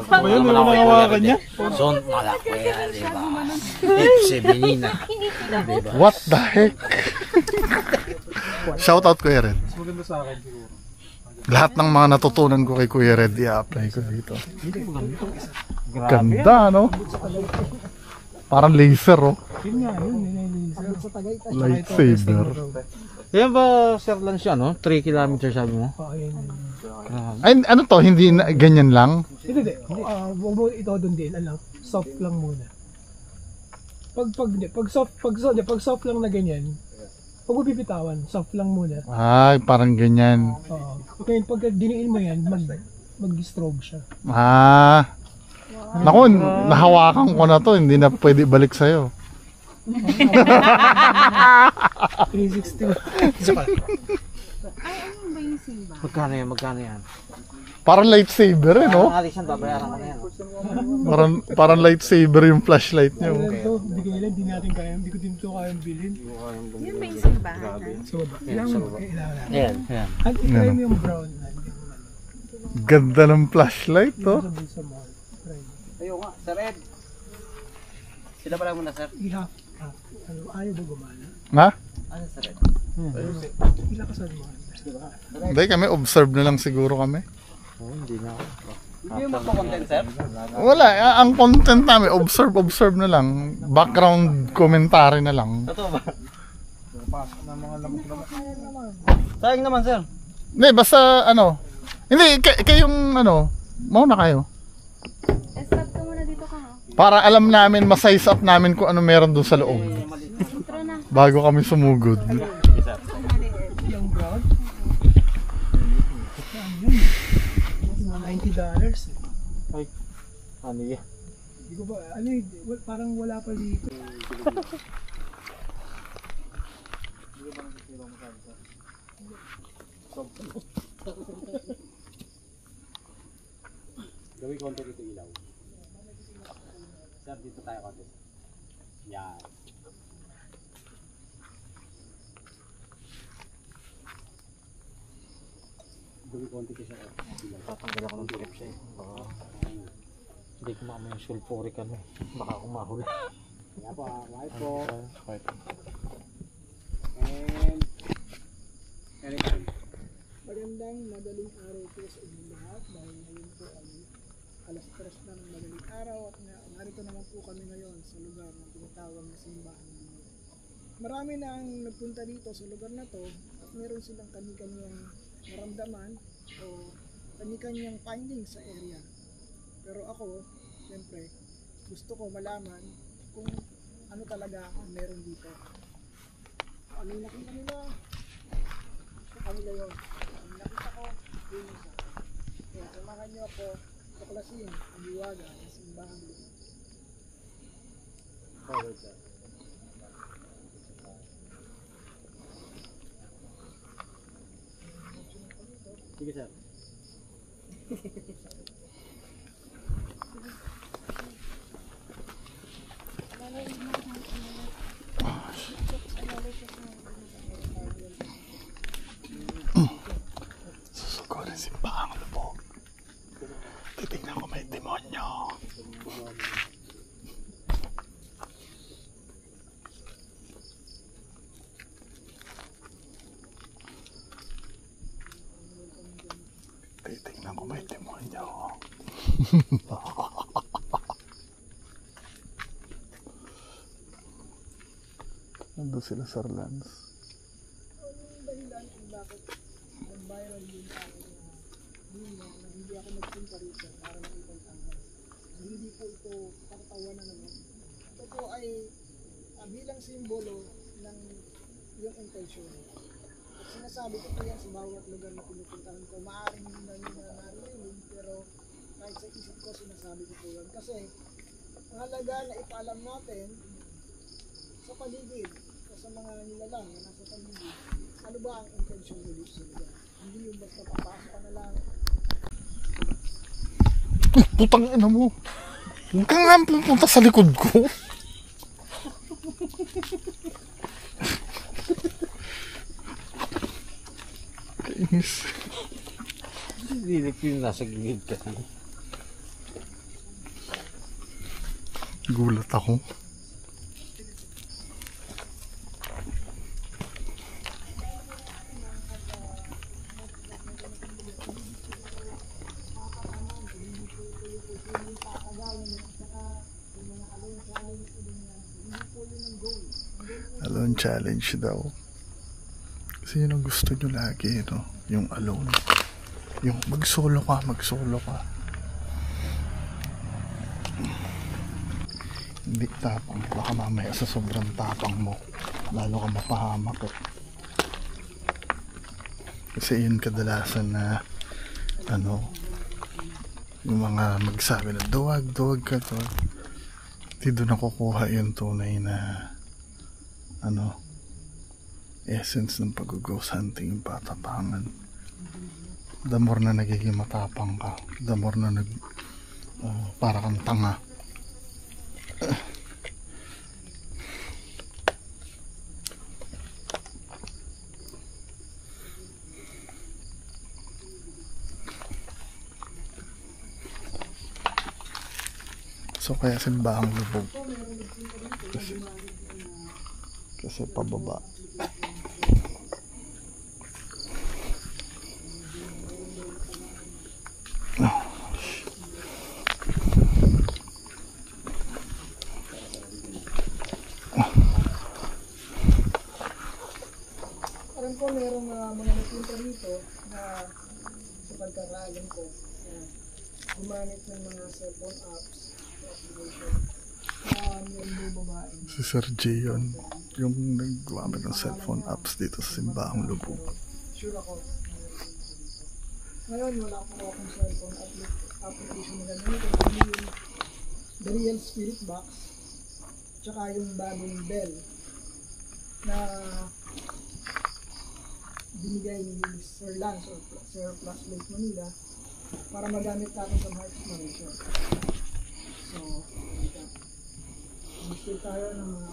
Ayun, yung nangawakan niya. Son, malaki yan, diba? Ipsi, Benina. Diba? What the heck? Shout out Kuya Red. Maganda sa akin siguro. Lahat ng mga natutunan ko kay Kuya Red, i-apply ko dito. Ganda, no? Parang laser, oh. Sa Tagaytay. Lightsaber. Yan ba, Sir Lance, no? 3 kilometers sabi mo? Ay, ano to? Hindi na, ganyan lang? Hindi. Huwag mo ito doon din. Soft lang muna. Pag soft lang na ganyan, huwag mo bibitawan. Soft lang muna. Ay, parang ganyan. Oo. Okay, pag diniin mo yan, mag-strobe siya. Naku, nahawakan ko na to. Hindi na pwede balik sa'yo. 360. Magkano yan? Parang lightsaber, eh, no? Alisan, babayaran ko na yan. Parang lightsaber yung flashlight niyo. Ito, bigay lang, di natin kaya. Hindi ko din ito kayang bilhin. Yun ba yung simbahan? So, kailangan. Ayan. Try mo yung brown. Ganda ng flashlight, to. Sa bulsa mo. Try mo. Ayaw nga, Sir Ed. Sila pala muna, Sir. Ihap. Ayaw ba gumana? Ha? Ano, Sir Ed? Ilakasan mo. Hindi, kami observe na lang siguro kami. Hindi yung magpa-content, Sir? Wala, ang content namin, observe na lang. Background commentary na lang. Totoo ba? Sayang naman, Sir. Hindi, basta ano. Hindi, kayong ano, mauna kayo. Stop ka muna dito ka ha. Para alam namin, ma-size up namin kung ano meron doon sa loob. Tara na. Bago kami sumugod. Yung brown. $90. Ay, ano yan? Hindi ko ba, parang wala pa dito. Gawin konti dito ilaw. Sir, dito tayo konti. Yan. Gawin konti kasi ilaw. Tatanggal ako ng trip siya eh. Baka hindi ko makama yung sulfuric ano eh. Baka akong mahuli. Kaya po, right po. And anytime. Magandang madaling araw po sa inyong lahat dahil ngayon po ay alas 3 na ng madaling araw at narito naman po kami ngayon sa lugar na tinatawag na simbahan ng Lord. Marami na ang nagpunta dito sa lugar na to at meron silang kani-kanyang naramdaman o kani-kanyang findings sa area. Pero ako, Siyempre, gusto ko malaman kung ano talaga ang meron dito. Ano yung nakita nila? Sa kanila yun. Ang nakita ko, yun isa. Kaya samahan niyo ako tuklasin ang liwaga ng simbahan. Sige, sir. Susugurin simbahang lubog. Titignan ko may demonyo. Titignan ko may demonyo. Nandun sila sa Lance. Ang dahilan kung bakit nag-viral yung tao na hindi ako nagpunta rito para makita yung tao. Hindi po ito pagtawanan naman. Ito po ay bilang simbolo ng yung intention. At sinasabi ko po yan sa bawat lugar na pinupuntahan ko. Maaaring hindi na nyo na narinig, pero kahit sa isip ko sinasabi ko po yan. Kasi mahalaga na ipaalam natin sa paligid, sa mga nilalang na nasa paligid, ano ba ang intention nyo dito nila? Hindi yung basta papasok ka na lang. Putang ina mo. Huwag ka nga pupunta sa likod ko. Kainis. Hindi ko yung nasa gilid ka. Gulat ako. Alone challenge daw. Kasi yun ang gusto nyo lagi, no? Yung alone. Yung mag-solo ka. Hindi tapang. Baka mamaya sa sobrang tapang mo, lalo ka mapahamak. Kasi yun kadalasan na yung mga magsabi na duwag ka to. Hindi doon nakukuha yung tunay na essence ng pag-ghost hunting, yung patapangan. The more na nagiging matapang ka, the more na para kang tanga. So kaya simbahang lubog kasi pababa. Alam ko merong mga nagpunta dito na sa pagkaraalam ko na gumamit ng mga cellphone apps application na meron bumabae. Si Sir J yun, yung naggamit ng cellphone apps dito sa simbahang lubog. Sure ako. Ngayon wala akong cellphone application na gamitin. Yung The Real Spirit Box tsaka yung bagong bell na binigay ni Sir Lance o Sir Flashlight Manila para magamit natin sa heart exploration. So, gusto tayo ng mga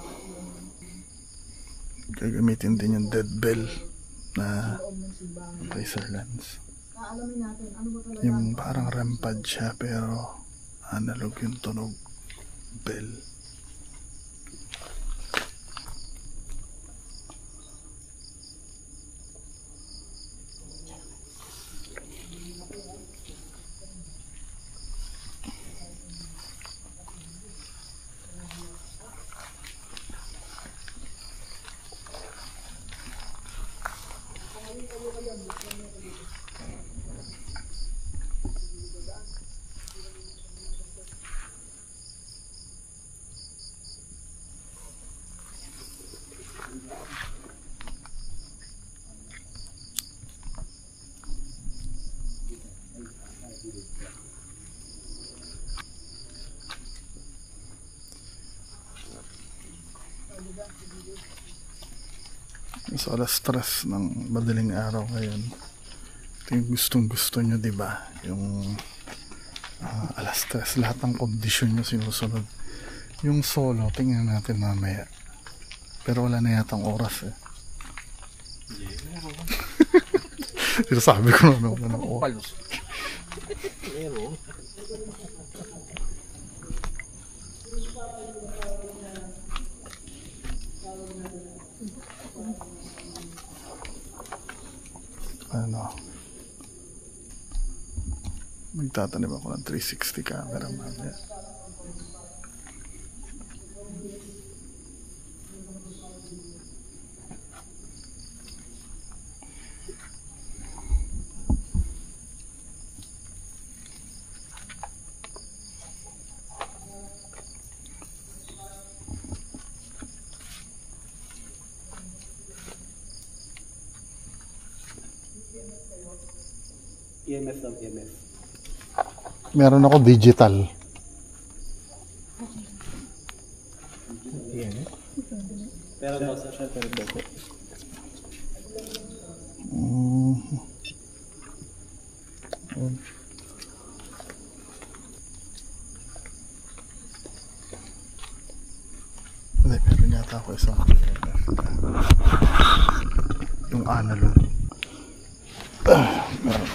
Gagamitin din yung dead bell na kay Sir Lance. kaalamin natin ano ba talaga Yung parang rampad siya pero analog yung tunog bell. So alas 3 ng madaling araw ngayon. Ito yung gustong gusto nyo, diba? Yung alas 3, lahat ng kondisyon nyo sinusunod. Yung solo, tingnan natin mamaya. Pero wala na yatang oras eh. Sabi ko na naman ng oras. Ano, magtatanim ako ng 360 camera mamaya. EMF lang, EMF. Meron ako digital. Pero no, sa siya, pero dito. Hindi, meron yata ako isang yung analog. Meron.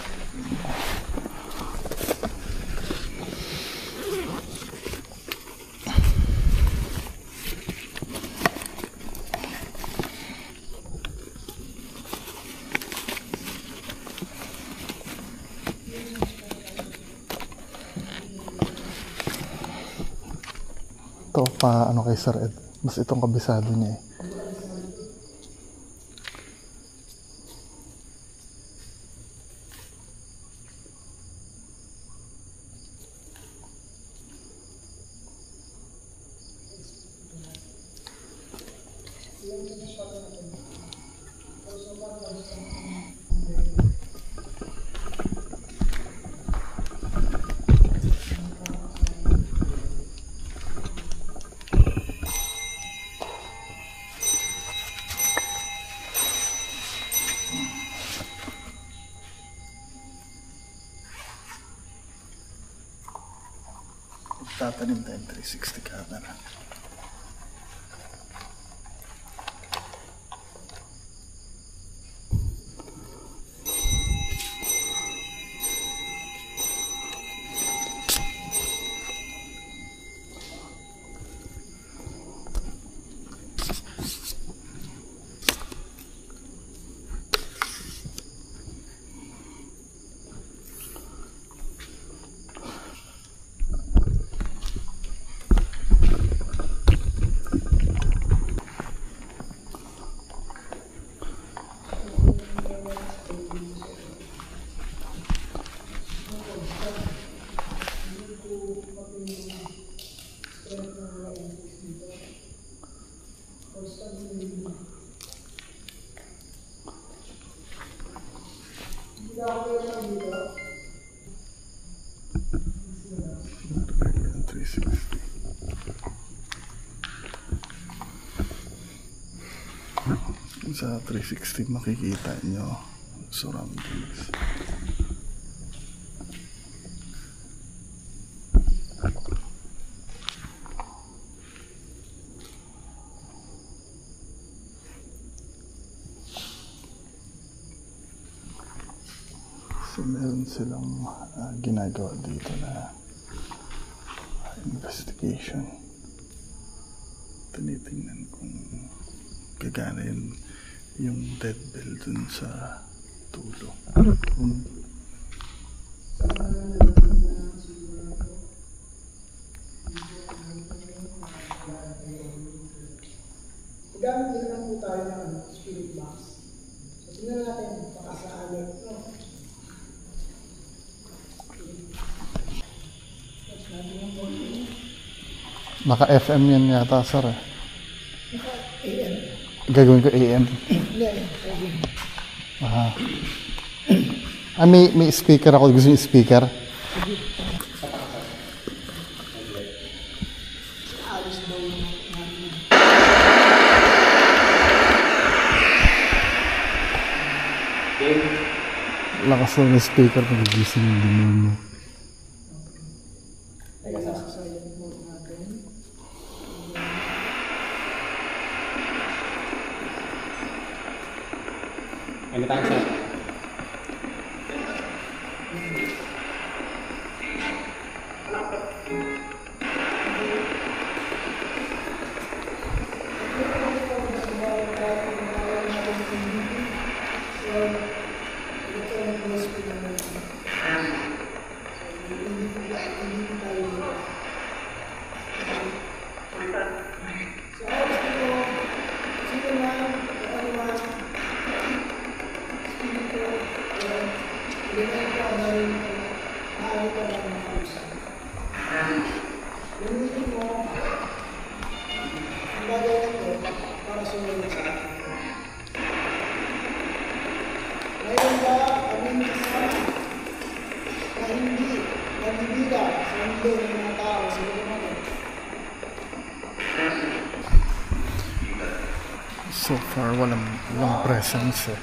Ito pa ano kay Sir Ed, mas itong kabisado niya eh. Tatanim tayong 360 camera. Sa 360 makikita nyo surroundings. So meron silang ginagawa dito na investigation. Tinitingnan kung gagana yung dead bell dun sa tulo. Gamit din lang po tayo ng spirit box. So, tingnan natin baka sa alit. Naka FM yan yata, sir. AM. Gagawin ko AM. Aha. May speaker ako. Gusto niyo speaker? Lakas ng speaker nagigising yung demonyo. Ano tayo sa? So far, walang presence eh.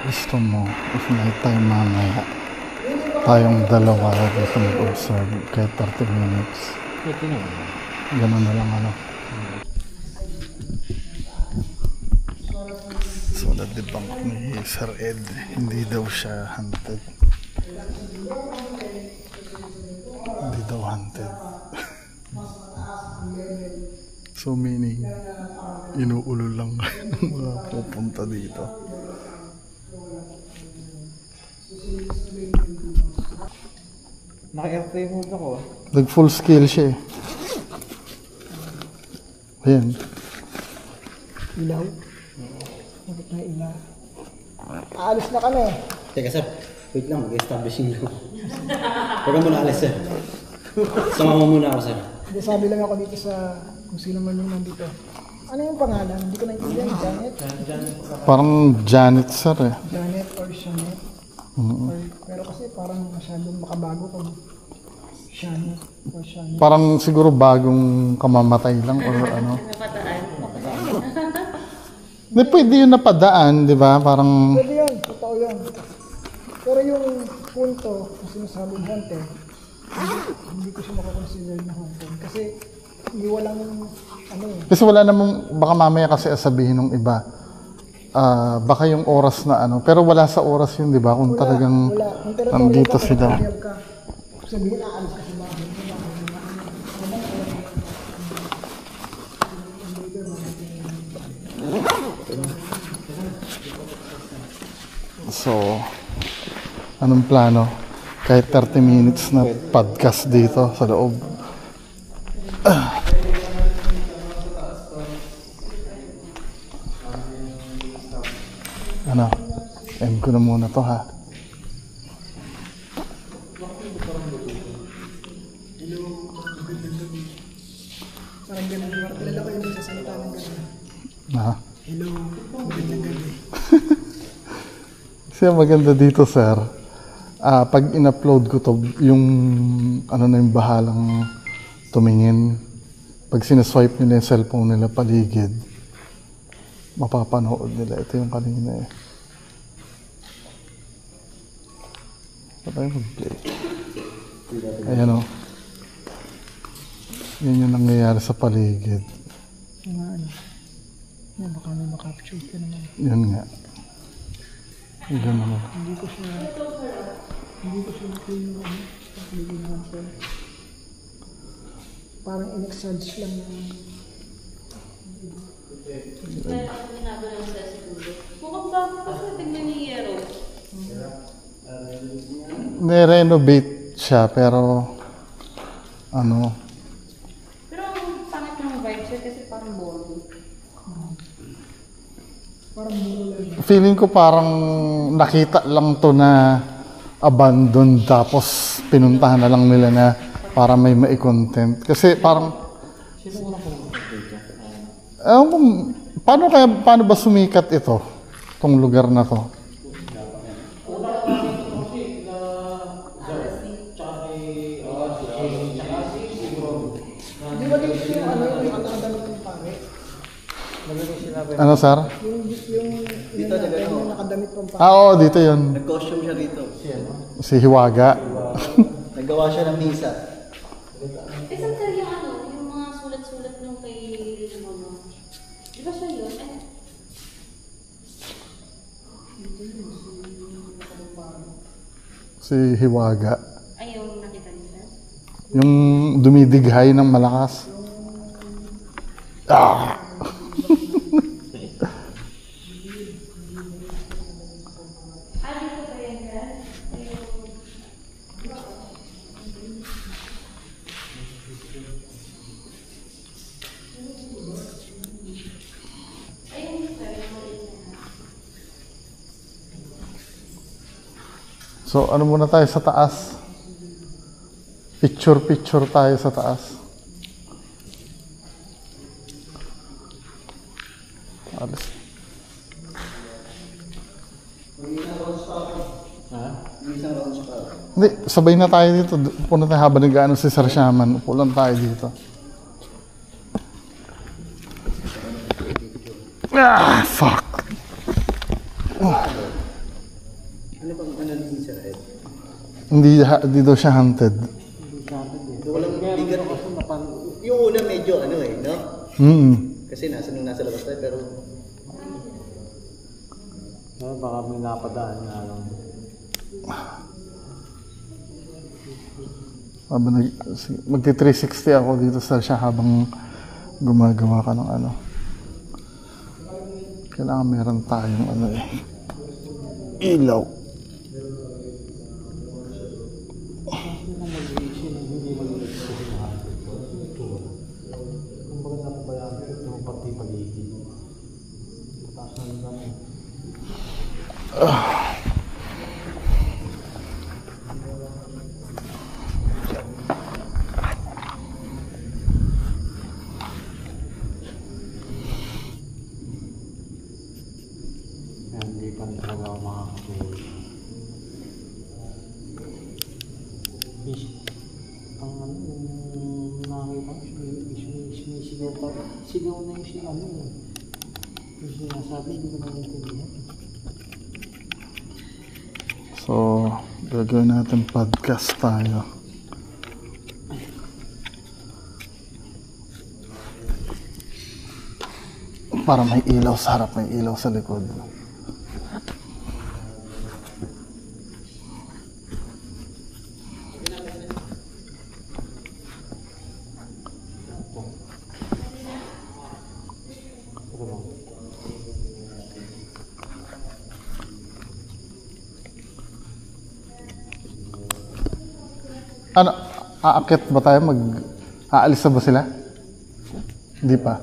Gusto mo, if may time mamaya, tayong dalawa dito mag-observe kahit 30 minutes. Ganun na lang ano. So na-debunk ni Sir Ed, hindi daw siya hunted. Hindi daw hunted. So meaning, inuulo lang ng mga pupunta dito. Naka-airplay mode ako. Nag full scale siya eh. Ayan. Ilaw. Bakit na ilaw? Aalis na kami. Teka sir, wait lang, mag-establishing ko. Huwag ka muna alis sir. Sama mo muna ako sir. Hindi, sabi lang ako dito sa kung sino man yung nandito. Ano yung pangalan? Hindi ko naintindihan. Janet? Parang Janet sir eh. Janet or Janet. Pero kasi parang masyadong makabago kung Janet or Janet. Parang siguro bagong kamamatay lang or ano. Hindi, pwede yun napadaan, di ba? Parang... Pwede yun, totoo yun. Pero yung punto na sinasabing haunted, hindi ko siya makakonsider na haunted. Kasi hindi walang ano eh. Kasi wala namang, baka mamaya kasi sabihin ng iba, baka yung oras na ano, pero wala sa oras yun, di ba? Kung talagang nandito sila. Sabihin, aalis ka sa bahay. So, anong plano? Kahit 30 minutes na podcast dito sa loob. Ano? M ko na muna to ha. Parang ganun. Kilala ko yung nagsasalita ng ganun. Ha? Hello, magandang gabi. Kasi ang maganda dito, sir, pag in-upload ko to, yung ano na yung bahalang tumingin, pag sinaswipe nila yung cellphone nila paligid, mapapanood nila. Ito yung kanina eh. Patay mag-play. Ayan o. Yan yung nangyayari sa paligid. Yung ano. Yan, baka may makapture ka naman. Yan nga. Yan naman. Hindi ko siya natin yung ano. Parang in-exage lang ng Mukhang bago kasi tignan ni Yero. Ni-renovate siya pero ano. Pero ang pangit ng vibe siya kasi parang boring. Feeling ko parang nakita lang to na abandoned tapos pinuntahan na lang nila na para may mai-content. Kasi parang paano ba sumikat ito? Tong lugar na to? Ano, sir? Dito nakadamit pang Oo, dito yun. Nag-costume siya dito. Si Hiwaga. Naggawa siya ng misa. Isang sir yung ano, yung mga sulat-sulat nung kay Limono. Di ba siya yun? Si Hiwaga. Ay, yung nakita nila? Yung dumidighay ng malakas. Ah! So, ano muna tayo sa taas? Picture tayo sa taas. Alis. Hindi, sabay na tayo dito. Upo na tayo habang nag-ano si Sir Shaman. Upo lang tayo dito. Ah, fuck. Ano bang ano ni Sir Ed? Hindi daw siya hunted. Walang bigat. Yung una medyo ano eh, no? Kasi nasa labas tayo pero baka may napadaan nga lang. Magti-360 ako dito sa siya habang gumagawa ka ng ano. Kailangan meron tayong ano eh. Ilaw. Hindi pa talaga ako makakapulog. Ang ano, nakakita ko siya, sigaw na yung siya, ano yun. Yung sinasabi, hindi ko naintindihan. So, gagawin natin podcast tayo. Para may ilaw sa harap, may ilaw sa likod. Ano, aakyat ba tayo? Aalis na ba sila? Hindi pa.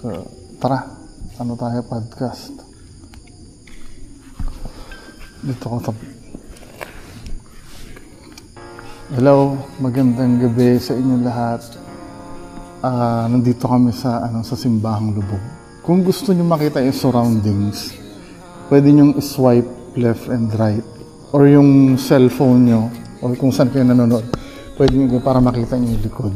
So, tara. Ano tayo podcast? Dito ko tabi. Hello, magandang gabi sa inyo lahat. Nandito kami sa Simbahang Lubog. Kung gusto niyo makita yung surroundings, pwede niyo swipe left and right or yung cellphone niyo or kung saan kayo nanonood. Pwede niyo para makita niyo yung likod.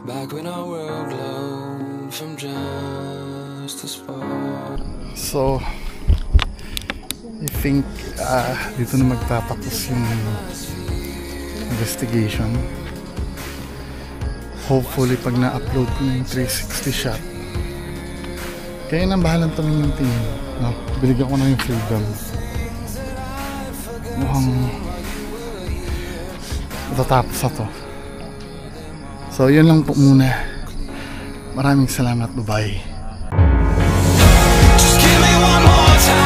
Back when our world glowed from just a spark. So, I think dito na magtatapos yung investigation. Hopefully pag na-upload ko na yung 360 shot, kaya nang bahalang tumingin tingin, no? Binigyan ko na yung freedom. Mukhang matatapos na to. So yun lang po muna. Maraming salamat. Bye-bye. Just give me one more time.